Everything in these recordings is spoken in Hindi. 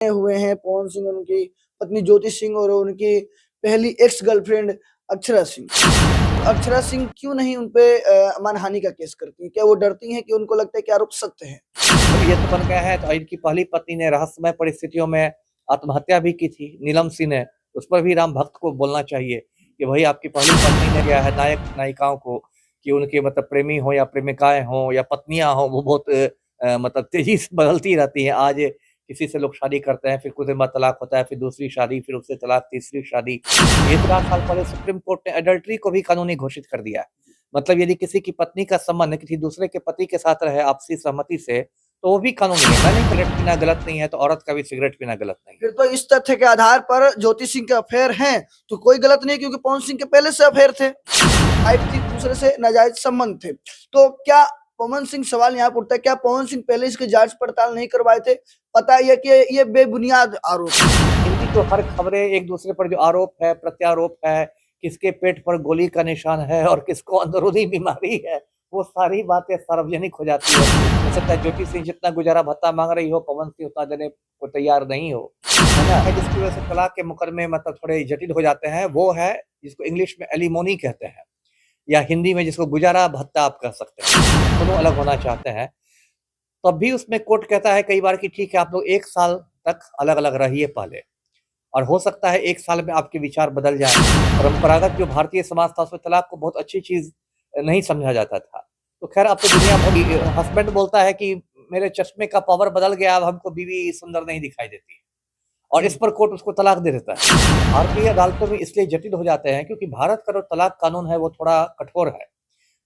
हुए हैं पवन सिंह, उनकी पत्नी ज्योति सिंह और उनकी पहली एक्स गर्लफ्रेंड अक्षरा सिंह। तो अक्षरा सिंह क्यों नहीं उनपे मानहानि का केस करती हैं? क्या वो डरती हैं कि उनको लगता है कि आरोप सत्य है? अब ये तो बन गया है, तो इनकी पहली पत्नी ने रहस्यमय परिस्थितियों में आत्महत्या भी की थी, नीलम सिंह ने। उस पर भी राम भक्त को बोलना चाहिए कि भाई आपकी पहली पत्नी ने क्या है, नायक नायिकाओं को कि उनके मतलब प्रेमी हो या प्रेमिकाएं हो या पत्नियां हो, वो बहुत मतलब तेजी से बदलती रहती हैं। आज किसी से लोग शादी करते हैं, फिर कुछ दिन बाद तलाक होता है, फिर दूसरी शादी, फिर उससे तलाक, तीसरी शादी। ये 4 साल पहले सुप्रीम कोर्ट ने एडल्ट्री को भी कानूनी घोषित कर दिया है। मतलब यदि किसी की पत्नी का संबंध किसी दूसरे के पति के साथ रहे आपसी सहमति से, तो वो भी कानूनी है। मैंने सिगरेट पीना गलत नहीं है, तो औरत का भी सिगरेट पीना गलत नहीं है। फिर तो इस तथ्य के आधार पर ज्योति सिंह के अफेयर हैं तो कोई गलत नहीं, क्योंकि पवन सिंह के पहले से अफेयर थे, दूसरे से नाजायज संबंध थे। तो क्या पवन सिंह, सवाल यहाँ पर उठता है, क्या पवन सिंह पहले इसकी जांच पड़ताल नहीं करवाए थे? पता है कि ये बेबुनियाद आरोप है। इनकी तो हर खबरें एक दूसरे पर जो आरोप है, प्रत्यारोप है, किसके पेट पर गोली का निशान है और किसको अंदरूनी बीमारी है, वो सारी बातें सार्वजनिक हो जाती है। हो सकता है ज्योति सिंह जितना गुजारा भत्ता मांग रही हो, पवन सिंह उतना देने को तैयार नहीं हो, है ना? जिसकी वजह से तलाक के मुकदमे मतलब थोड़े जटिल हो जाते हैं, वो है जिसको इंग्लिश में एलिमोनी कहते हैं, या हिंदी में जिसको गुजारा भत्ता आप कह सकते हैं। दोनों अलग होना चाहते हैं, तब भी उसमें कोर्ट कहता है कई बार कि ठीक है, आप लोग 1 साल तक अलग-अलग रहिए पहले, और हो सकता है 1 साल में आपके विचार बदल जाएँ। परंपरागत जो भारतीय समाज था, उसमें तलाक को बहुत अच्छी चीज़ नहीं समझा जाता था। तो ख़ैर अब तो दुनिया भर की हस्बैंड बोलता है कि मेरे चश्मे का पावर बदल गया, अब हमको बीवी सुंदर नहीं दिखाई देती है, और इस पर कोर्ट उसको तलाक दे देता है। भारतीय अदालतों में इसलिए जटिल हो जाते हैं क्योंकि भारत का जो तलाक कानून है वो थोड़ा कठोर है।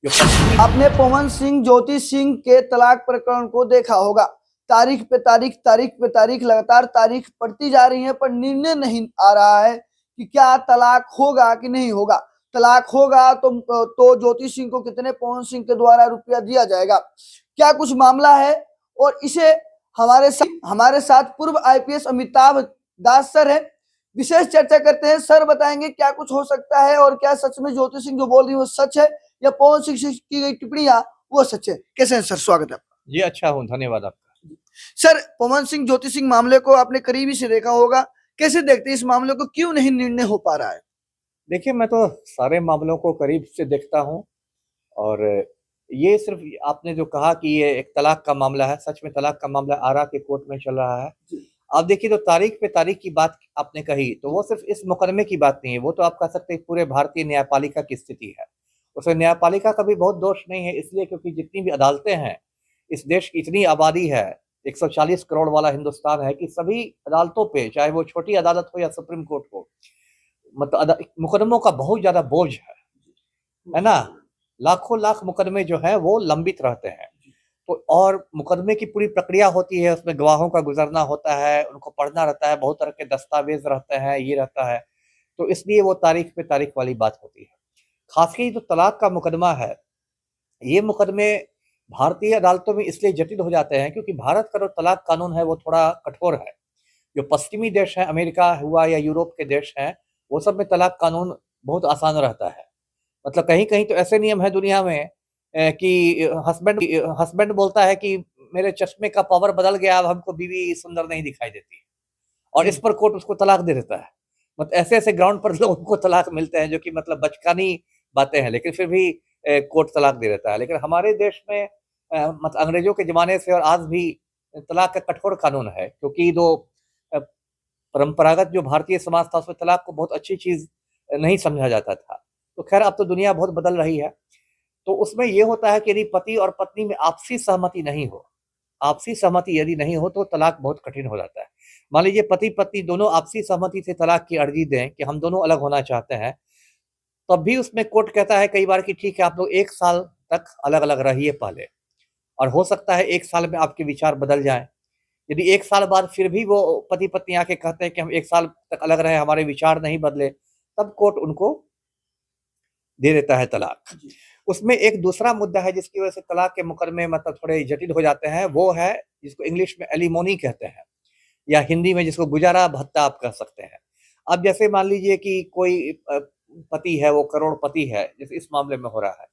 जो पश्चिमी आपने पवन सिंह, ज्योति सिंह के तलाक प्रकरण को देखा होगा, तारीख पे तारीख, तारीख पे तारीख, लगातार तारीख पड़ती जा रही है, पर निर्णय नहीं आ रहा है कि क्या तलाक होगा कि नहीं होगा। तलाक होगा तो ज्योति सिंह को कितने पवन सिंह के द्वारा रुपया दिया जाएगा, क्या कुछ मामला है? और इसे हमारे साथ पूर्व आईपीएस अमिताभ दास सर है, विशेष चर्चा करते हैं। सर बताएंगे क्या कुछ हो सकता है और क्या सच में ज्योति सिंह जो बोल रही है वो सच है या पवन सिंह से की गई टिप्पणियां वो सच है। कैसे हैं सर? स्वागत है आपका। जी, अच्छा हूँ, धन्यवाद आपका। सर, पवन सिंह ज्योति सिंह मामले को आपने करीबी से देखा होगा, कैसे देखते हैं इस मामले को, क्यों नहीं निर्णय हो पा रहा है? देखिए, मैं तो सारे मामलों को करीब से देखता हूँ, और ये सिर्फ आपने जो कहा कि ये एक तलाक का मामला है, सच में तलाक का मामला आरा के कोर्ट में चल रहा है। आप देखिए, तो तारीख पे तारीख की बात आपने कही, तो वो सिर्फ इस मुकदमे की बात नहीं है, वो तो आप कह सकते हैं पूरे भारतीय न्यायपालिका की स्थिति है। उसमें न्यायपालिका का भी बहुत दोष नहीं है, इसलिए क्योंकि जितनी भी अदालतें हैं, इस देश की इतनी आबादी है, 140 करोड़ वाला हिंदुस्तान है, कि सभी अदालतों पे, चाहे वो छोटी अदालत हो या सुप्रीम कोर्ट हो, मतलब मुकदमों का बहुत ज़्यादा बोझ है ना? लाखों लाख मुकदमे जो हैं वो लंबित रहते हैं। तो और मुकदमे की पूरी प्रक्रिया होती है, उसमें गवाहों का गुज़रना होता है, उनको पढ़ना रहता है, बहुत तरह के दस्तावेज़ रहते हैं, ये रहता है। तो इसलिए वो तारीख पे तारीख वाली बात होती है। ख़ासकर जो तलाक का मुकदमा है, ये मुकदमे भारतीय अदालतों में इसलिए जटिल हो जाते हैं क्योंकि भारत का जो तलाक कानून है वो थोड़ा कठोर है। जो पश्चिमी देश हैं, अमेरिका हुआ या यूरोप के देश हैं, वो सब में तलाक कानून बहुत आसान रहता है। मतलब कहीं-कहीं तो ऐसे नियम है दुनिया में कि हस्बैंड बोलता है कि मेरे चश्मे का पावर बदल गया, अब हमको बीवी सुंदर नहीं दिखाई देती है, और इस पर कोर्ट उसको तलाक दे देता है। मतलब ऐसे-ऐसे ग्राउंड पर लोगों को तलाक मिलते हैं जो कि मतलब बचकानी बातें हैं, लेकिन फिर भी कोर्ट तलाक दे देता है। लेकिन हमारे देश में मतलब अंग्रेजों के ज़माने से और आज भी तलाक का कठोर कानून है, क्योंकि जो अ, परंपरागत जो भारतीय समाज था, उसमें तलाक को बहुत अच्छी चीज़ नहीं समझा जाता था। तो खैर अब तो दुनिया बहुत बदल रही है। तो उसमें ये होता है कि यदि पति और पत्नी में आपसी सहमति यदि नहीं हो तो तलाक बहुत कठिन हो जाता है। मान लीजिए पति-पत्नी दोनों आपसी सहमति से तलाक की अर्ज़ी दें कि हम दोनों अलग होना चाहते हैं, तब भी उसमें कोर्ट कहता है कई बार कि ठीक है, आप लोग 1 साल तक अलग-अलग रहिए पहले, और हो सकता है 1 साल में आपके विचार बदल जाएँ। यदि 1 साल बाद फिर भी वो पति-पत्नी आके कहते हैं कि हम 1 साल तक अलग रहे, हमारे विचार नहीं बदले, तब कोर्ट उनको दे देता है तलाक। उसमें एक दूसरा मुद्दा है जिसकी वजह से तलाक के मुकदमे मतलब थोड़े जटिल हो जाते हैं, वो है जिसको इंग्लिश में एलिमोनी कहते हैं, या हिंदी में जिसको गुजारा भत्ता आप कह सकते हैं। अब जैसे मान लीजिए कि कोई पति है, वो करोड़पति है, जैसे इस मामले में हो रहा है,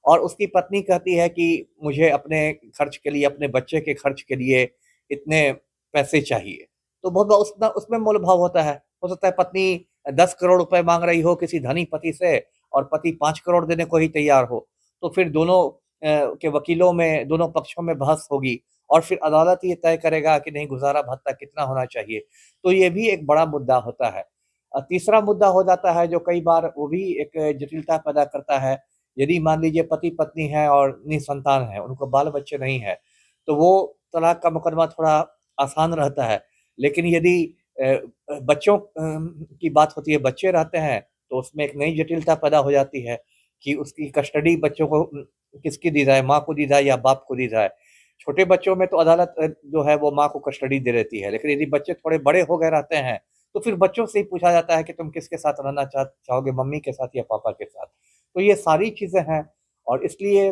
और उसकी पत्नी कहती है कि मुझे अपने खर्च के लिए, अपने बच्चे के खर्च के लिए इतने पैसे चाहिए। तो बहुत उसमें उसमें मोल भाव होता है। हो सकता है पत्नी 10 करोड़ रुपए मांग रही हो किसी धनी पति से और पति 5 करोड़ देने को ही तैयार हो, तो फिर दोनों के वकीलों में, दोनों पक्षों में बहस होगी और फिर अदालत ये तय करेगा कि नहीं गुजारा भत्ता कितना होना चाहिए। तो ये भी एक बड़ा मुद्दा होता है। तीसरा मुद्दा हो जाता है जो कई बार वो भी एक जटिलता पैदा करता है। यदि मान लीजिए पति पत्नी है और निसंतान है, उनको बाल बच्चे नहीं है, तो वो तलाक का मुकदमा थोड़ा आसान रहता है। लेकिन यदि बच्चों की बात होती है, बच्चे रहते हैं, तो उसमें एक नई जटिलता पैदा हो जाती है कि उसकी कस्टडी बच्चों को किसकी दी जाए, माँ को दी जाए या बाप को दी जाए। छोटे बच्चों में तो अदालत जो है वो माँ को कस्टडी दे देती है, लेकिन यदि बच्चे थोड़े बड़े हो गए रहते हैं, तो फिर बच्चों से ही पूछा जाता है कि तुम किसके साथ रहना चाहोगे, मम्मी के साथ या पापा के साथ। तो ये सारी चीज़ें हैं और इसलिए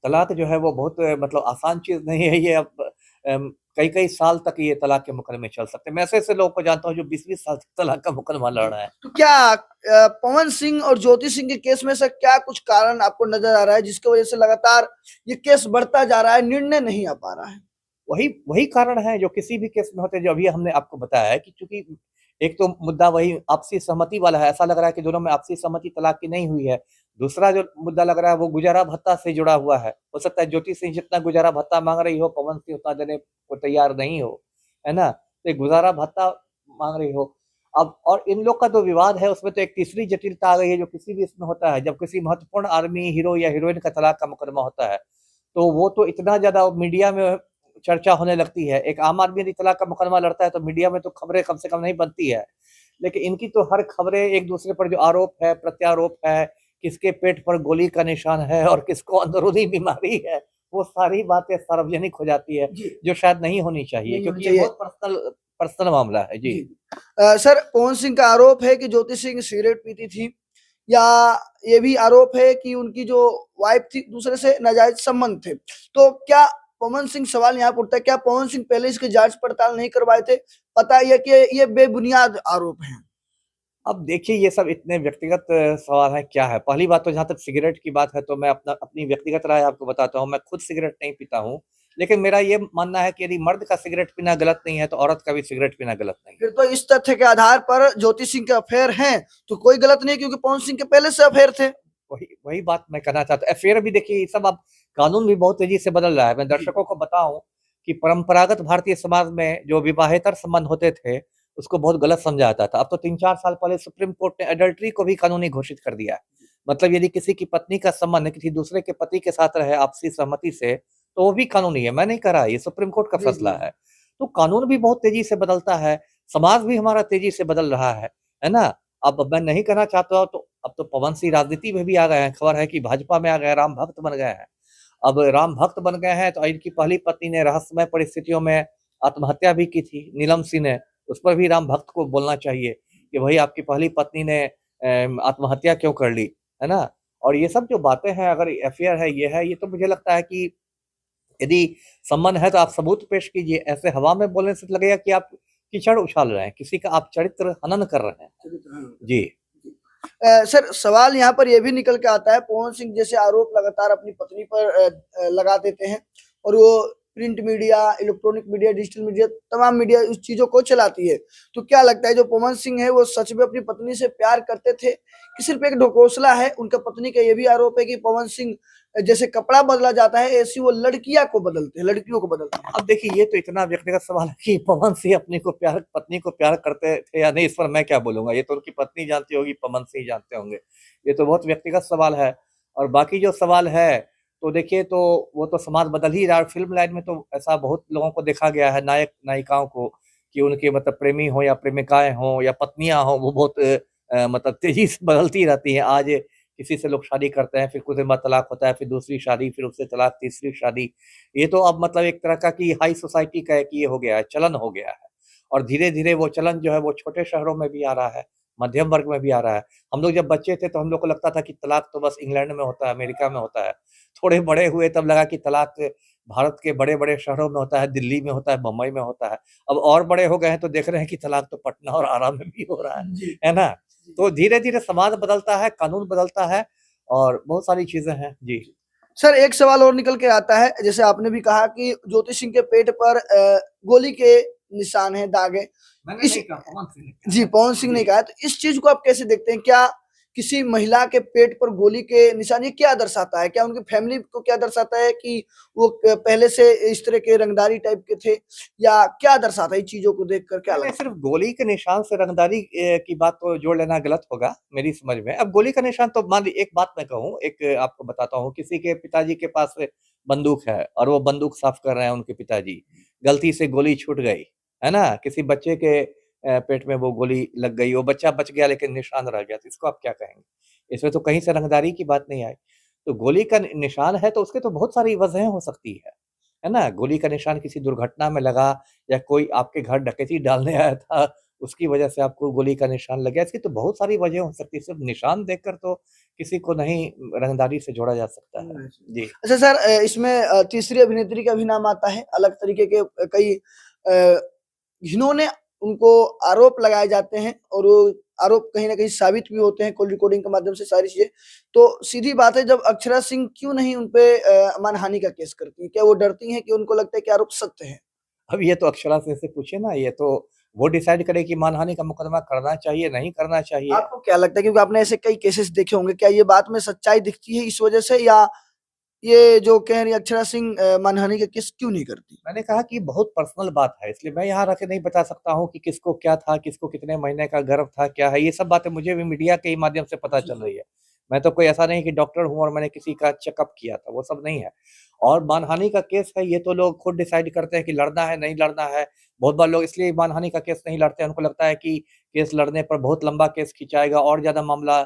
तलाक जो है वो बहुत मतलब आसान चीज़ नहीं है। ये अब कई-कई साल तक ये तलाक के मुकदमे चल सकते हैं। मैं ऐसे-ऐसे लोगों को जानता हूँ जो 20-20 साल तक तलाक का मुकदमा लड़ रहे हैं। तो क्या पवन सिंह और ज्योति सिंह के केस में से क्या कुछ कारण आपको नजर आ रहा है जिसकी वजह से लगातार ये केस बढ़ता जा रहा है, निर्णय नहीं आ पा रहा है? वही वही कारण है जो किसी भी केस में होते हैं, जो अभी हमने आपको बताया है कि चूँकि एक तो मुद्दा वही आपसी सहमति वाला है, ऐसा लग रहा है कि दोनों में आपसी सहमति तलाक की नहीं हुई है। दूसरा जो मुद्दा लग रहा है वो गुजारा भत्ता से जुड़ा हुआ है। हो सकता है ज्योति सिंह जितना गुजारा भत्ता माँग रही हो, पवन सिंह उतना देने को तैयार नहीं हो, है ना? तो एक गुजारा भत्ता माँग रही हो। अब और इन लोग का जो विवाद है उसमें तो एक तीसरी जटिलता आ गई है जो किसी भी इसमें होता है, जब किसी महत्वपूर्ण आदमी, हीरो या हीरोइन का तलाक का मुकदमा होता है, तो वो तो इतना ज़्यादा मीडिया में चर्चा होने लगती है। एक आम आदमी यदि तलाक का मुकदमा लड़ता है तो मीडिया में तो खबरें कम से कम नहीं बनती है। लेकिन इनकी तो हर खबरें एक दूसरे पर जो आरोप है, प्रत्यारोप है, किसके पेट पर गोली का निशान है और किसको अंदरूनी बीमारी है, वो सारी बातें सार्वजनिक हो जाती है, जी, जो शायद नहीं होनी चाहिए नहीं होनी क्योंकि ये चाहिए। बहुत पर्सनल पर्सनल मामला है। जी। जी। सर पवन सिंह का आरोप है कि ज्योति सिंह सिगरेट पीती थी या ये भी आरोप है कि उनकी जो वाइफ थी दूसरे से नाजायज संबंध थे। तो क्या पवन सिंह सवाल यहाँ पे उठता है, क्या पवन सिंह पहले इसकी जांच पड़ताल नहीं करवाए थे? पता है कि ये बेबुनियाद आरोप हैं। अब देखिए ये सब इतने व्यक्तिगत सवाल हैं, क्या है? पहली बात तो जहाँ तक सिगरेट की बात है तो मैं अपनी व्यक्तिगत राय आपको बताता हूँ, मैं खुद सिगरेट नहीं पीता हूँ। लेकिन मेरा ये मानना है कि यदि मर्द का सिगरेट पीना गलत नहीं है, तो औरत का भी सिगरेट पीना गलत नहीं है। फिर तो इस तथ्य के आधार पर ज्योति सिंह के अफेयर हैं, तो कोई गलत नहीं क्योंकि पवन सिंह के पहले से अफेयर थे। वही वही बात मैं कहना चाहता हूँ। अफेयर भी देखिए ये सब अब कानून भी बहुत तेज़ी से बदल रहा है। मैं दर्शकों को बताऊँ कि परंपरागत भारतीय समाज में जो विवाहेतर संबंध होते थे, उसको बहुत गलत समझा जाता था। अब तो 3-4 साल पहले सुप्रीम कोर्ट ने एडल्टरी को भी कानूनी घोषित कर दिया है। मतलब यदि किसी की पत्नी का संबंध किसी दूसरे के पति के साथ रहे आपसी सहमति से, तो वो भी कानूनी है। मैं नहीं कह रहा, ये सुप्रीम कोर्ट का जी, फैसला जी। है। तो कानून भी बहुत तेज़ी से बदलता है, समाज भी हमारा तेज़ी से बदल रहा है ना? अब मैं नहीं कहना चाहता हूँ तो अब तो पवन सिंह राजनीति में भी आ गए हैं। खबर है कि भाजपा में आ गए, राम भक्त बन गए हैं। अब राम भक्त बन गए हैं तो इनकी पहली पत्नी ने रहस्यमय परिस्थितियों में आत्महत्या भी की थी, नीलम सिंह ने। उस पर भी राम भक्त को बोलना चाहिए कि भई आपकी पहली पत्नी ने आत्महत्या क्यों कर ली, है ना? और ये सब जो बातें हैं अगर अफेयर है, ये तो मुझे लगता है कि यदि संबंध है तो आप सबूत पेश कीजिए। ऐसे हवा में बोलने से लगेगा कि आप कीचड़ उछाल रहे हैं, किसी का आप चरित्र हनन कर रहे हैं। जी। सर सवाल यहाँ पर ये भी निकल के आता है, पवन सिंह जैसे आरोप लगातार अपनी पत्नी पर लगा देते हैं और वो print media, electronic media, digital media, तमाम मीडिया उस चीजों को चलाती है। तो क्या लगता है जो पवन सिंह है वो सच में अपनी पत्नी से प्यार करते थे कि सिर्फ एक ढकोसला है? उनका पत्नी का ये भी आरोप है कि पवन सिंह जैसे कपड़ा बदला जाता है ऐसी वो लड़कियों को बदलते हैं। अब देखिए ये तो इतना व्यक्तिगत सवाल है कि पवन सिंह पत्नी को प्यार करते थे या नहीं, इस पर मैं क्या बोलूँगा? ये तो उनकी पत्नी जानती होगी, पवन सिंह जानते होंगे। ये तो बहुत व्यक्तिगत सवाल है और बाकी जो सवाल है, तो देखिए तो वो तो समाज बदल ही रहा है। फ़िल्म लाइन में तो ऐसा बहुत लोगों को देखा गया है, नायक-नायिकाओं को कि उनके मतलब प्रेमी हों या प्रेमिकाएँ हों या पत्नियाँ हों, वो बहुत मतलब तेज़ी से बदलती रहती हैं। आज किसी से लोग शादी करते हैं, फिर कुछ दिन बाद तलाक होता है, फिर दूसरी शादी, फिर उससे तलाक, तीसरी शादी। ये तो अब मतलब एक तरह का कि हाई सोसाइटी का एक ये हो गया है, चलन हो गया है। और धीरे-धीरे वो चलन जो है वो छोटे शहरों में भी आ रहा है, मध्यम वर्ग में भी आ रहा है। हम लोग जब बच्चे थे तो हम लोग को लगता था कि तलाक तो बस इंग्लैंड में होता है, अमेरिका में होता है। थोड़े बड़े हुए तब लगा कि तलाक भारत के बड़े-बड़े शहरों में होता है, दिल्ली में होता है, बम्बई में होता है। अब और बड़े हो गए हैं तो देख रहे हैं कि तलाक तो पटना और आरा में भी हो रहा जी। है ना? तो धीरे-धीरे समाज बदलता है, कानून बदलता है और बहुत सारी चीज़ें हैं। जी। सर एक सवाल और निकल के आता है, जैसे आपने भी कहा कि ज्योति सिंह के पेट पर गोली के निशान है, दाग है। मैंने इस नहीं कहा, पवन सिंह ने कहा। जी, पवन सिंह ने कहा है। तो इस चीज को आप कैसे देखते हैं? क्या किसी महिला के पेट पर गोली के निशान, ये क्या दर्शाता है? क्या उनकी फैमिली को क्या दर्शाता है कि वो पहले से इस तरह के रंगदारी टाइप के थे, या क्या दर्शाता है? इन चीजों को देखकर क्या नहीं, लगता सिर्फ गोली के निशान से रंगदारी की बात को जोड़ लेना गलत होगा मेरी समझ में। अब गोली का निशान तो मान ली, एक बात मैं कहूँ, एक आपको बताता हूँ, किसी के पिताजी के पास बंदूक है और वो बंदूक साफ कर रहे हैं उनके पिताजी, गलती से गोली छूट गई, है ना? किसी बच्चे के पेट में वो गोली लग गई, वो बच्चा बच गया लेकिन निशान रह गया, तो इसको आप क्या कहेंगे? इसमें तो कहीं से रंगदारी की बात नहीं आई। तो गोली का निशान है तो उसके तो बहुत सारी वजहें हो सकती है ना? गोली का निशान किसी दुर्घटना में लगा, या कोई आपके घर डकैती डालने आया था, उसकी वजह से आपको गोली का निशान लग गया। इसकी तो बहुत सारी वजह हो सकती है, सिर्फ निशान देखकर तो किसी को नहीं रंगदारी से जोड़ा जा सकता है। जी। अच्छा सर, इसमें तीसरी अभिनेत्री का भी नाम आता है। अलग तरीके के कई जिन्होंने उनको आरोप लगाए जाते हैं और वो आरोप कहीं ना कहीं साबित भी होते हैं कॉल रिकॉर्डिंग के माध्यम से, सारी चीजें। तो सीधी बात है, जब अक्षरा सिंह क्यों नहीं उनपे मानहानि का केस करती हैं? क्या वो डरती हैं कि उनको लगता है कि आरोप सत्य है? अब ये तो अक्षरा सिंह से पूछिए ना, ये तो वो डिसाइड करे कि मानहानि का मुकदमा करना चाहिए, नहीं करना चाहिए। आपको क्या लगता है, क्योंकि आपने ऐसे कई केसेस देखे होंगे, क्या ये बात में सच्चाई दिखती है इस वजह से, या ये जो कह रही अक्षरा सिंह मानहानि का केस क्यों नहीं करती? मैंने कहा कि बहुत पर्सनल बात है, इसलिए मैं यहाँ रह के नहीं बता सकता हूँ कि किसको क्या था, किसको कितने महीने का गर्भ था, क्या है। ये सब बातें मुझे भी मीडिया के ही माध्यम से पता चल रही है। मैं तो कोई ऐसा नहीं कि डॉक्टर हूँ और मैंने किसी का चेकअप किया था, वो सब नहीं है। और मानहानि का केस है, ये तो लोग खुद डिसाइड करते हैं कि लड़ना है, नहीं लड़ना है। बहुत बार लोग इसलिए मानहानि का केस नहीं लड़ते हैं, उनको लगता है कि केस लड़ने पर बहुत लंबा केस खिंचाएगा और ज़्यादा मामला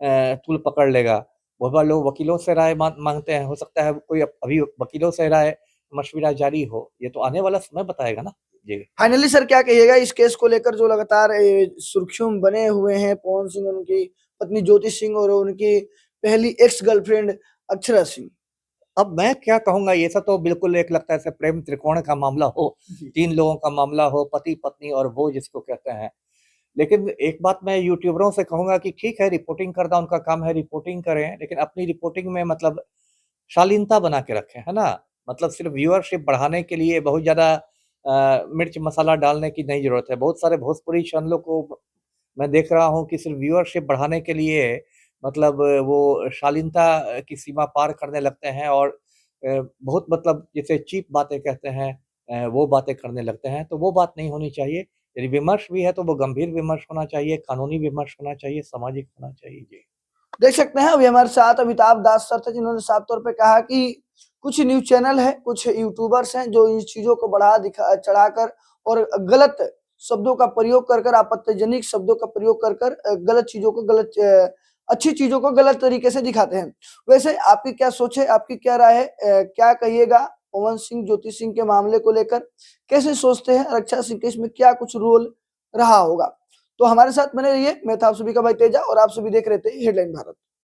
तूल पकड़ लेगा। बहुत बार लोग वकीलों से राय माँगते हैं, हो सकता है कोई अभी वकीलों से राय मशविरा जारी हो, ये तो आने वाला समय बताएगा ना। जी। फाइनली सर क्या कहिएगा इस केस को लेकर, जो लगातार सुर्खियों में बने हुए हैं पवन सिंह, उनकी पत्नी ज्योति सिंह और उनकी पहली एक्स गर्लफ्रेंड अक्षरा सिंह? अब मैं क्या कहूँगा, ये सब तो बिल्कुल एक लगता है जैसे प्रेम त्रिकोण का मामला हो, 3 लोगों का मामला हो, पति-पत्नी और वो जिसको कहते हैं। लेकिन एक बात मैं यूट्यूबरों से कहूँगा कि ठीक है, रिपोर्टिंग करना उनका काम है, रिपोर्टिंग करें, लेकिन अपनी रिपोर्टिंग में मतलब शालीनता बना के रखें, है ना? मतलब सिर्फ़ व्यूअरशिप बढ़ाने के लिए बहुत ज़्यादा मिर्च मसाला डालने की नहीं ज़रूरत है। बहुत सारे भोजपुरी चैनलों को मैं देख रहा हूँ कि सिर्फ़ व्यूअरशिप बढ़ाने के लिए मतलब वो शालीनता की सीमा पार करने लगते हैं और बहुत मतलब जिसे चीप बातें कहते हैं, वो बातें करने लगते हैं, तो वो बात नहीं होनी चाहिए। यदि विमर्श भी है तो वो गंभीर विमर्श होना चाहिए, कानूनी विमर्श होना चाहिए, सामाजिक होना चाहिए। जी। देख सकते हैं अभी हमारे साथ अमिताभ दास सर थे, जिन्होंने साफ तौर पे कहा कि कुछ न्यूज़ चैनल है, कुछ यूट्यूबर्स हैं जो इन चीज़ों को बढ़ा दिखा चढ़ाकर और गलत शब्दों का प्रयोग कर आपत्तिजनक शब्दों का प्रयोग कर गलत चीज़ों को अच्छी चीज़ों को गलत तरीके से दिखाते हैं। वैसे आपकी क्या सोच है, आपकी क्या राय है? क्या कहिएगा पवन सिंह, ज्योति सिंह के मामले को लेकर? कैसे सोचते हैं अक्षरा सिंह के इसमें क्या कुछ रोल रहा होगा? तो हमारे साथ बने रहिए। मैं था आप सभी का भाई तेजा और आप सभी देख रहे थे हेडलाइन भारत।